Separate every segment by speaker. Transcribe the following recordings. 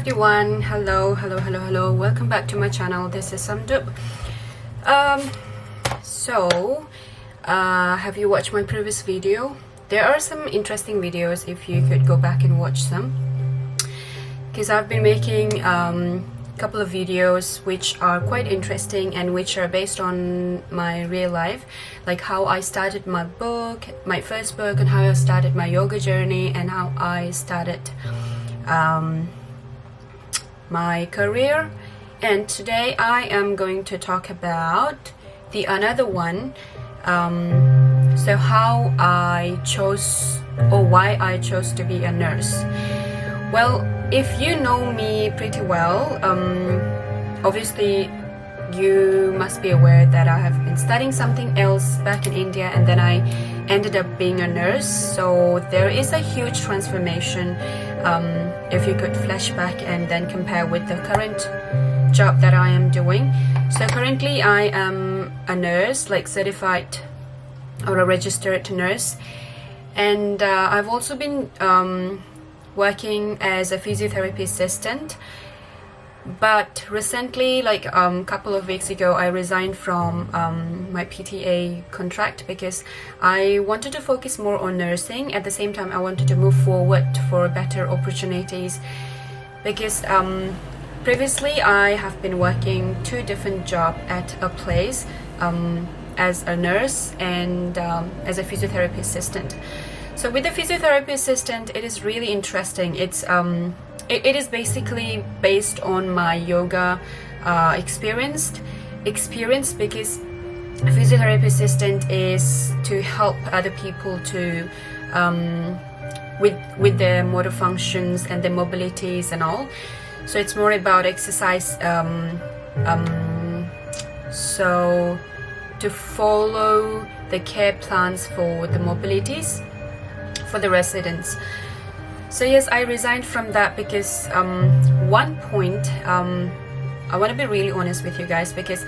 Speaker 1: everyone, hello, welcome back to my channel. This is Samdup. Have you watched my previous video? There are some interesting videos if you could go back and watch some, because I've been making a couple of videos which are quite interesting and which are based on my real life, like how I started my book, my first book, and how I started my yoga journey, and how I started my career. And today I am going to talk about the another one, so how I chose, or why I chose to be a nurse. Well, if you know me pretty well, obviously you must be aware that I have been studying something else back in India, and then I ended up being a nurse. So there is a huge transformation if you could flashback and then compare with the current job that I am doing. So currently I am a nurse, like certified or a registered nurse, and I've also been working as a physiotherapy assistant. But recently, like a couple of weeks ago, I resigned from my PTA contract because I wanted to focus more on nursing. At the same time, I wanted to move forward for better opportunities, because previously I have been working two different jobs at a place, as a nurse and as a physiotherapy assistant. So with the physiotherapy assistant, it is really interesting. It is basically based on my yoga experience, because physiotherapy assistant is to help other people to with their motor functions and their mobilities and all. So it's more about exercise, so to follow the care plans for the mobilities for the residents. So yes, I resigned from that because one point, I want to be really honest with you guys, because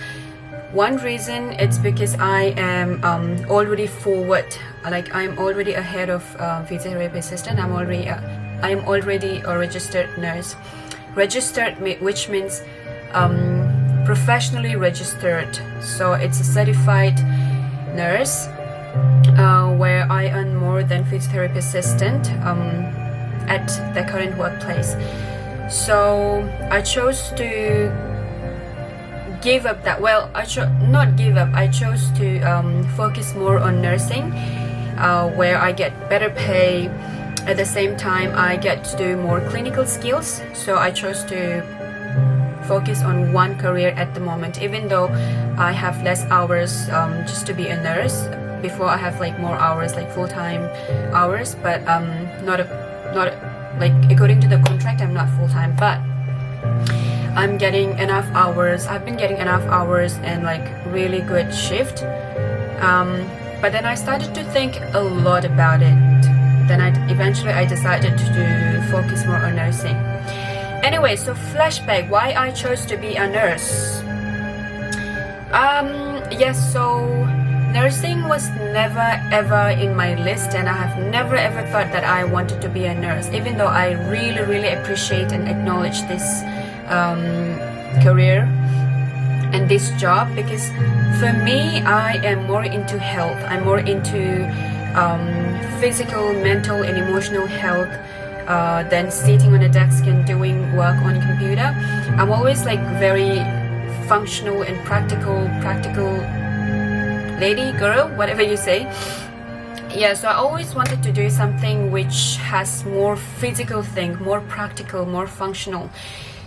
Speaker 1: one reason, it's because I am already forward, like I'm already ahead of physiotherapy assistant. I am already a registered nurse. Registered, which means professionally registered. So it's a certified nurse, where I earn more than physiotherapy assistant at the current workplace. So I chose to give up that. Well, not give up. I chose to focus more on nursing, where I get better pay. At the same time, I get to do more clinical skills. So I chose to focus on one career at the moment, even though I have less hours just to be a nurse. Before I have like more hours, like full-time hours, but not like according to the contract I'm not full-time, but I'm getting enough hours. I've been getting enough hours and like really good shift, but then I started to think a lot about it. Then eventually I decided to focus more on nursing. Anyway, so flashback, why I chose to be a nurse. Yes, so nursing was never ever in my list, and I have never ever thought that I wanted to be a nurse, even though I really appreciate and acknowledge this career and this job, because for me, I am more into health. I'm more into physical, mental and emotional health than sitting on a desk and doing work on computer. I'm always like very functional and practical lady, girl, whatever you say. Yeah, so I always wanted to do something which has more physical thing, more practical, more functional.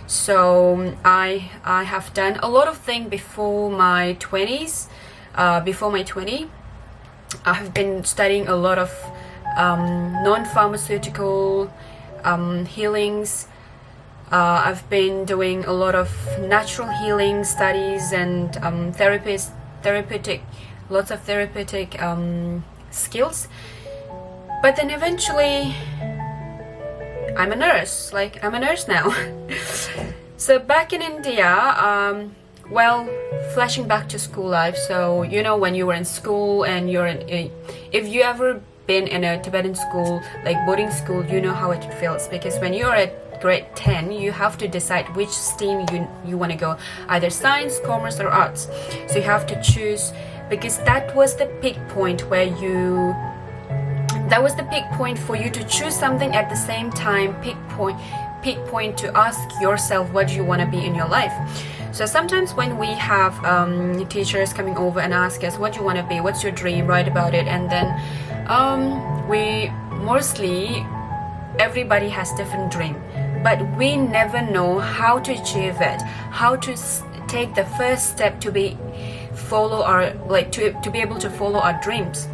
Speaker 1: So I have done a lot of things before my 20s. Before my 20, I have been studying a lot of non-pharmaceutical healings. I've been doing a lot of natural healing studies and lots of therapeutic skills. But then eventually I'm a nurse, like I'm a nurse now. So back in India, well, flashing back to school life. So you know, when you were in school and if you ever been in a Tibetan school, like boarding school, you know how it feels, because when you're at grade 10, you have to decide which stream you want to go, either science, commerce, or arts. So you have to choose, because that was the peak point for you to choose something. At the same time, peak point to ask yourself what you want to be in your life. So sometimes when we have teachers coming over and ask us what you want to be, what's your dream, write about it, and then everybody has different dream, but we never know how to achieve it, how to take the first step to be able to follow our dreams.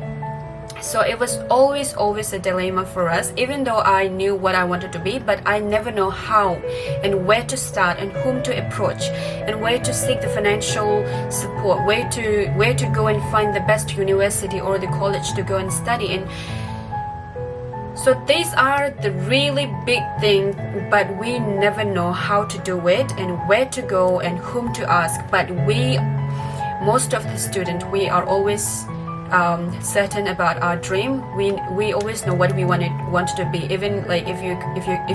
Speaker 1: So it was always a dilemma for us, even though I knew what I wanted to be, but I never know how and where to start and whom to approach and where to seek the financial support, where to go and find the best university or the college to go and study in. So these are the really big things, but we never know how to do it and where to go and whom to ask. But most of the students, we are always certain about our dream. We always know what we wanted to be. Even like if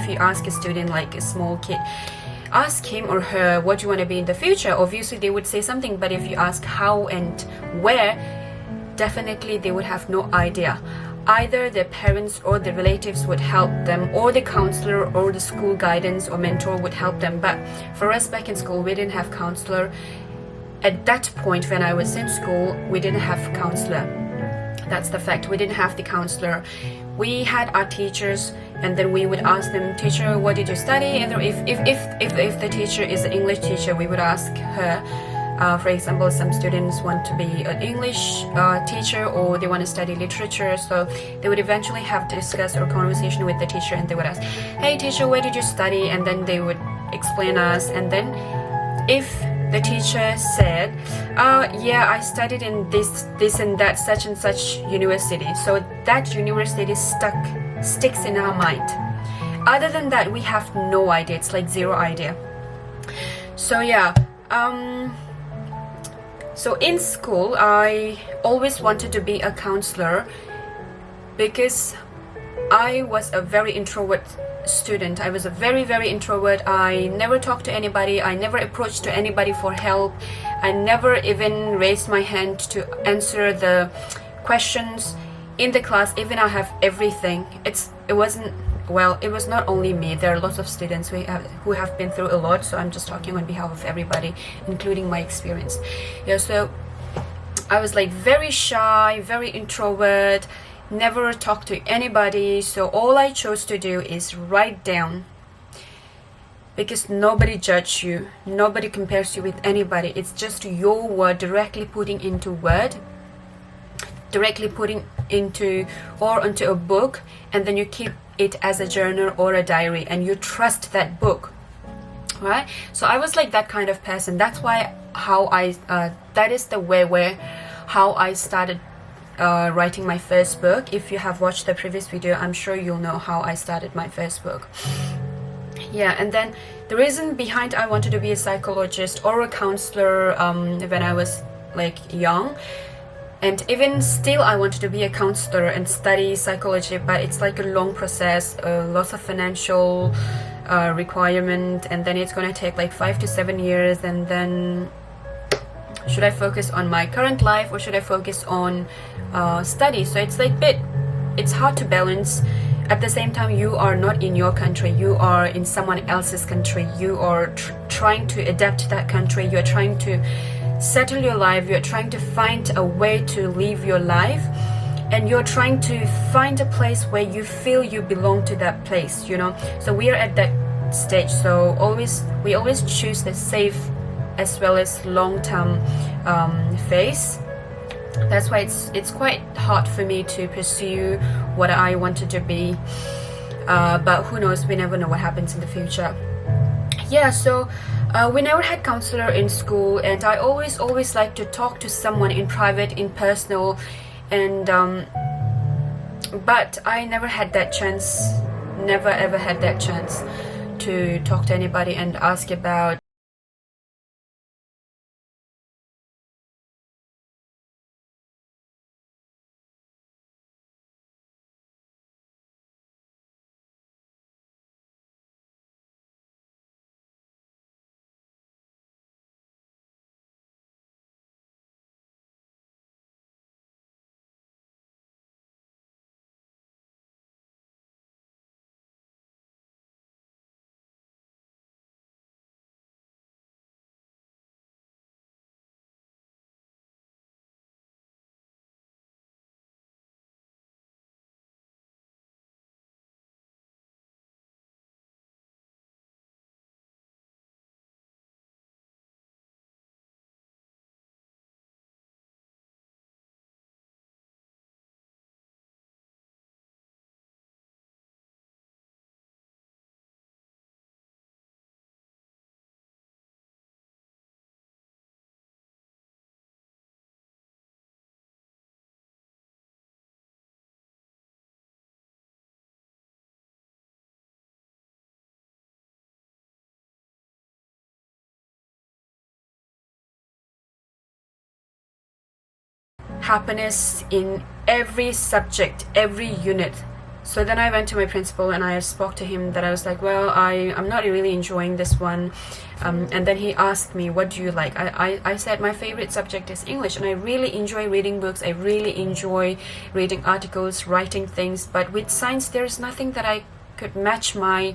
Speaker 1: you ask a student, like a small kid, ask him or her what you want to be in the future, obviously they would say something, but if you ask how and where, definitely they would have no idea. Either their parents or the relatives would help them, or the counselor or the school guidance or mentor would help them. But for us back in school, we didn't have counselor. At that point when I was in school, we didn't have counselor. That's the fact. We didn't have the counselor. We had our teachers, and then we would ask them, teacher, what did you study? And if the teacher is an English teacher, we would ask her. For example, some students want to be an English teacher, or they want to study literature, so they would eventually have to discuss or conversation with the teacher, and they would ask, hey teacher, where did you study? And then they would explain us, and then if the teacher said, yeah, I studied in this and that, such and such university, so that university sticks in our mind. Other than that, we have no idea. It's like zero idea. So yeah, so in school, I always wanted to be a counselor because I was a very introvert student. I was a very introvert. I never talked to anybody. I never approached to anybody for help. I never even raised my hand to answer the questions in the class. Even I have everything. It was not only me. There are lots of students who have been through a lot, so I'm just talking on behalf of everybody, including my experience. Yeah, so I was like very shy, very introvert, never talked to anybody. So all I chose to do is write down, because nobody judges you, nobody compares you with anybody. It's just your word directly putting into word, directly putting into or onto a book, and then you keep it as a journal or a diary, and you trust that book, right? So I was like that kind of person. That's why that is the way how I started writing my first book. If you have watched the previous video, I'm sure you'll know how I started my first book. Yeah, and then the reason behind I wanted to be a psychologist or a counselor when I was like young, and even still I wanted to be a counselor and study psychology, but it's like a long process, lots of financial requirement, and then it's going to take like 5 to 7 years. And then should I focus on my current life or should I focus on study? So it's like it's hard to balance. At the same time, you are not in your country, you are in someone else's country. You are trying to adapt to that country. You are trying to settle your life. You're trying to find a way to live your life, and you're trying to find a place where you feel you belong to that place, you know. So we are at that stage. So we always choose the safe as well as long-term phase. That's why it's quite hard for me to pursue what I wanted to be, but who knows, we never know what happens in the future. Yeah, so we never had counselor in school, and I always like to talk to someone in private, in personal, and but I never had that chance, never ever had that chance to talk to anybody and ask about happiness in every subject, every unit. So then I went to my principal and I spoke to him that I was like, well, I'm not really enjoying this one. And then he asked me, what do you like? I said my favorite subject is English, and I really enjoy reading books. I really enjoy reading articles, writing things. But with science, there's nothing that I could match my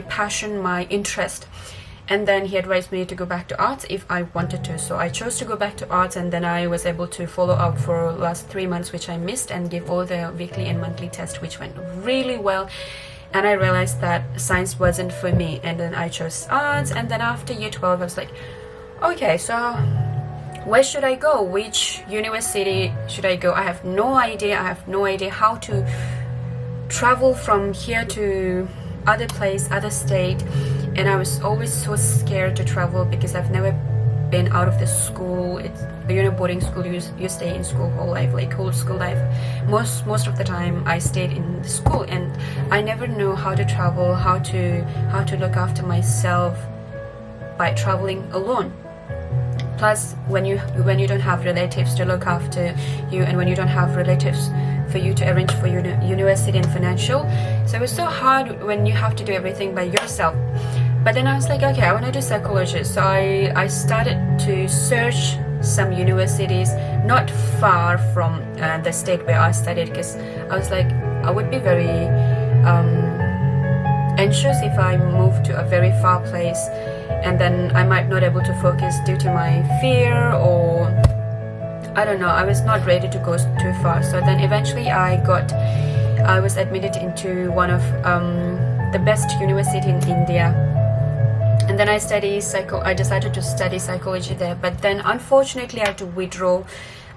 Speaker 1: passion, my interest. And then he advised me to go back to arts if I wanted to. So I chose to go back to arts, and then I was able to follow up for last 3 months, which I missed, and give all the weekly and monthly tests, which went really well. And I realized that science wasn't for me, and then I chose arts. And then after year 12, I was like, okay, so where should I go? Which university should I go? I have no idea. I have no idea how to travel from here to other place, other state. And I was always so scared to travel because I've never been out of the school. It's, you know, boarding school, you stay in school whole life, like whole school life. Most of the time I stayed in the school, and I never know how to travel, how to look after myself by traveling alone. Plus, when you don't have relatives to look after you, and when you don't have relatives for you to arrange for your university and financial, so it was so hard when you have to do everything by yourself. But then I was like, okay, I want to do psychologist. So I started to search some universities not far from the state where I studied, because I was like, I would be very anxious if I moved to a very far place, and then I might not able to focus due to my fear, or I don't know, I was not ready to go too far. So then eventually I was admitted into one of the best university in India. And then I decided to study psychology there. But then unfortunately I had to withdraw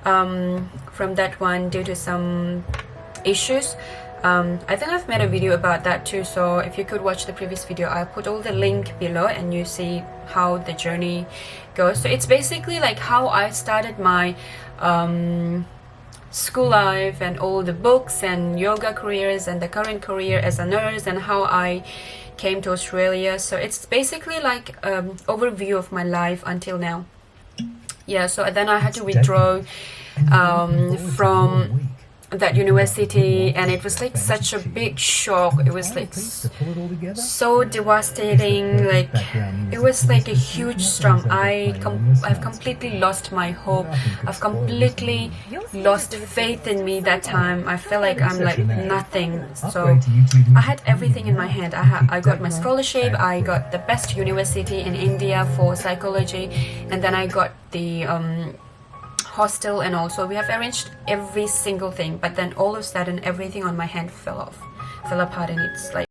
Speaker 1: from that one due to some issues. I think I've made a video about that too, so if you could watch the previous video, I'll put all the link below and you see how the journey goes. So it's basically like how I started my school life, and all the books and yoga careers, and the current career as a nurse, and how I came to Australia. So it's basically like overview of my life until now. Yeah, so then I had to withdraw from that university, and it was like such a big shock. It was like so devastating. Like it was like a huge storm. I've completely lost my hope. I've completely lost faith in me that time. I felt like I'm like nothing. So I had everything in my hand. I got my scholarship. I got the best university in India for psychology, and then I got the hostel, and also we have arranged every single thing, but then all of a sudden everything on my hand fell apart, and it's like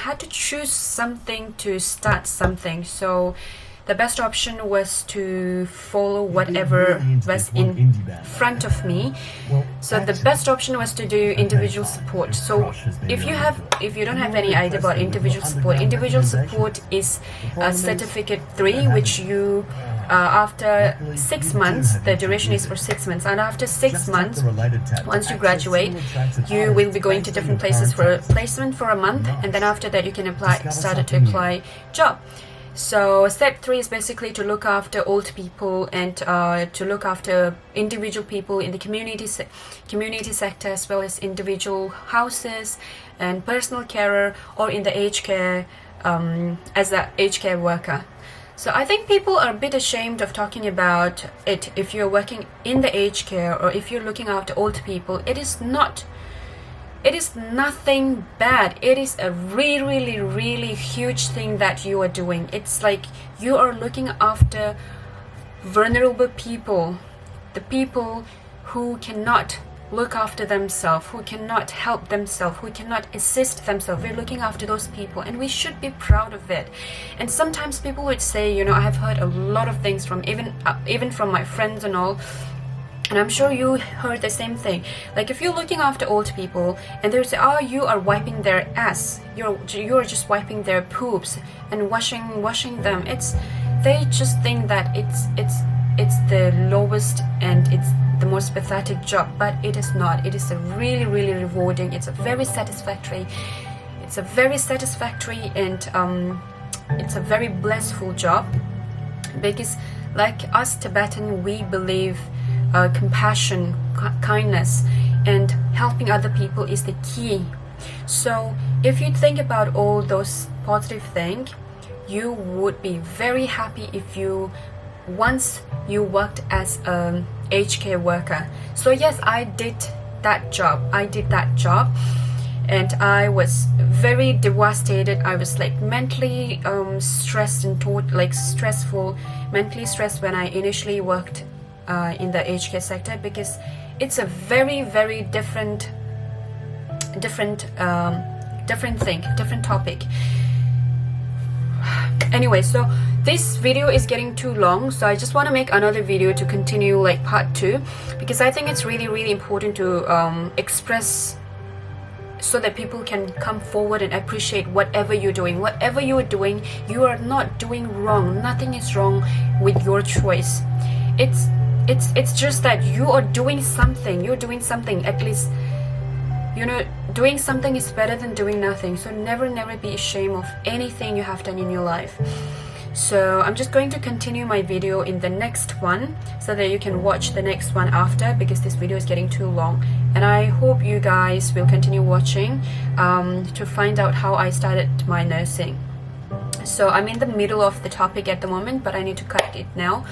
Speaker 1: had to choose something to start something. So the best option was to follow whatever was in front of me. So the best option was to do individual support. So if you don't have any idea about individual support is certificate 3, which you after 6 months, the duration is for 6 months, and after 6 months, once you graduate, you will be going to different places for a placement for a month, and then after that you can start to apply job. So step 3 is basically to look after old people and to look after individual people in the community sector, as well as individual houses and personal carer, or in the aged care as an aged care worker. So I think people are a bit ashamed of talking about it. If you're working in the aged care or if you're looking after old people, it is nothing bad. It is a really huge thing that you are doing. It's like you are looking after vulnerable people, the people who cannot look after themselves, who cannot help themselves, who cannot assist themselves. We're looking after those people, and we should be proud of it. And sometimes people would say, you know, I have heard a lot of things from even from my friends and all, and I'm sure you heard the same thing. Like if you're looking after old people and they say, oh, you are wiping their ass, you're just wiping their poops and washing them. They just think that it's the lowest and it's the most pathetic job, but it is not. It is a really rewarding. It's a very satisfactory. It's a very satisfactory and it's a very blissful job, because like us Tibetan, we believe compassion, kindness, and helping other people is the key. So if you think about all those positive things, you would be very happy if once you worked as an aged care worker. So yes, I did that job, and I was very devastated. I was like mentally stressed and mentally stressed when I initially worked in the aged care sector, because it's a very different thing, different topic. Anyway, so this video is getting too long, so I just want to make another video to continue like part 2, because I think it's really important to express, so that people can come forward and appreciate whatever you're doing. Whatever you're doing, you are not doing wrong. Nothing is wrong with your choice. It's just that you are doing something. You're doing something. At least, you know, doing something is better than doing nothing. So never be ashamed of anything you have done in your life. So I'm just going to continue my video in the next one, so that you can watch the next one after, because this video is getting too long. And I hope you guys will continue watching to find out how I started my nursing. So I'm in the middle of the topic at the moment, but I need to cut it now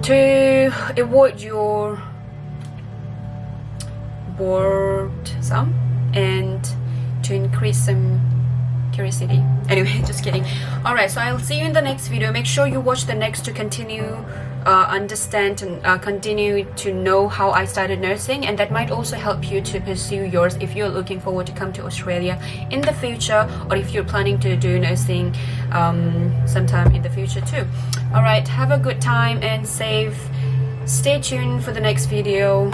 Speaker 1: to avoid your boredom and to increase some curiosity. Anyway, just kidding. Alright, so I'll see you in the next video. Make sure you watch the next to continue understand and continue to know how I started nursing, and that might also help you to pursue yours if you're looking forward to come to Australia in the future, or if you're planning to do nursing sometime in the future too. Alright, have a good time and stay tuned for the next video.